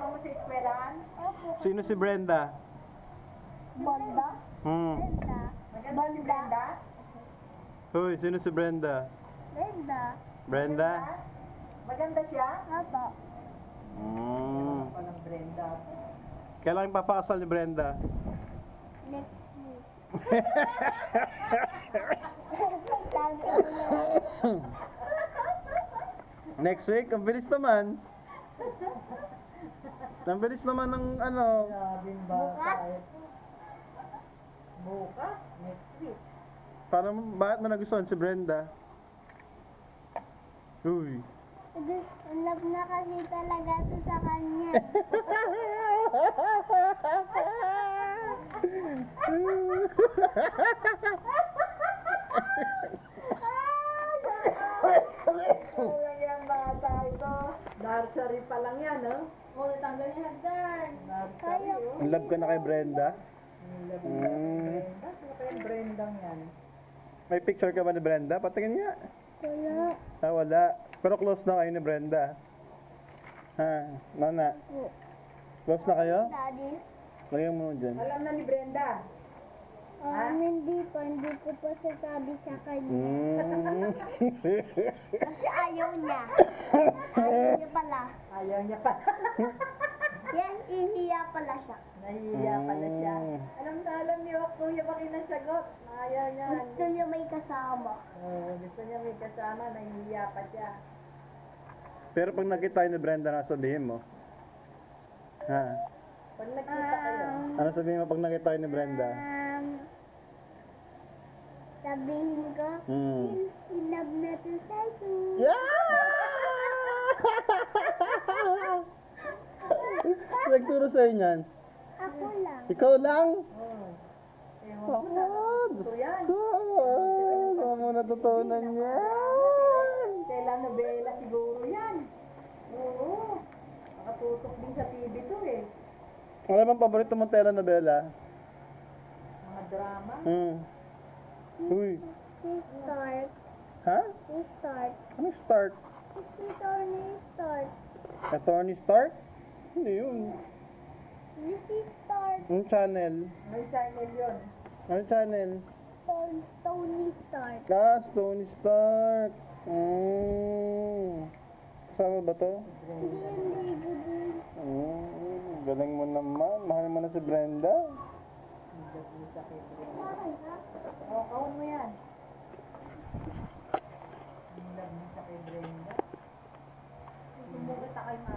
kasama mo sa eskwelahan? Opo. Sino si Brenda? Banda? Hmm. Brenda. Maganda si Brenda? Hoy, sino si Brenda? Brenda. Brenda? Maganda siya? Opo. Hmm. Walang Brenda. Kailan papakasal ni Brenda? Next week. Next week? Ang bilis naman. Ang bilis naman ng ano. Sabing bata eh. Bukas? Next week. Bakit mo nagustuhan si Brenda? Uy. Love na kasi talaga ito sa kanya. Walang yung bata ito. Nursery pa lang yan, no? Oo, tanggal niya dyan. Nursery, oh. In love ka na kay Brenda? Brenda? Sino pa yung Brendang yan? May picture ka ba ni Brenda? Patingin niya. Wala. Ah, wala. Pero close na kayo ni Brenda. Ha? Nana? Close na kayo? Daddy? Lagyan mo dyan. Alam na ni Brenda. Hindi ko pa sasabi sa kanya. Mm. Kasi ayaw niya. Ayaw niya pala. Ayaw niya pa. Yan, ihiya pala siya. Nahihiya pala siya. Alam na alam niyo, kuya ba kinasagot? Ayaw niya. Gusto niya may kasama. Gusto niya may kasama, nahihiya pa siya. Pero pag nakita kayo ni Brenda, ano sabihin mo? Ha? Pag nakita kayo, Ano sabihin mo pag nakita kayo ni Brenda? Sabihin ko, in love na to sa'yo. Nagturo sa'yo niyan? Ako lang. Ikaw lang? ewan ko na. Gusto yan. Saan mo natutunan yan? Telenovela siguro yan. Oo. Nakatutok din sa TV to eh. Ano bang paborito mong telenovela? Mga drama. Uy. Start. Ha? Start. Ano start? Start. Attorney Stark? Hindi yun. Start. Anong channel? May channel yun. Anong channel? Tony Stark. Tony Stark. Kasama ba to? Hindi. Galing mo naman. Mahal mo na si Brenda. Kawin mo yan. Ang love niya sa kay Brenda. Sumukit kay Ma.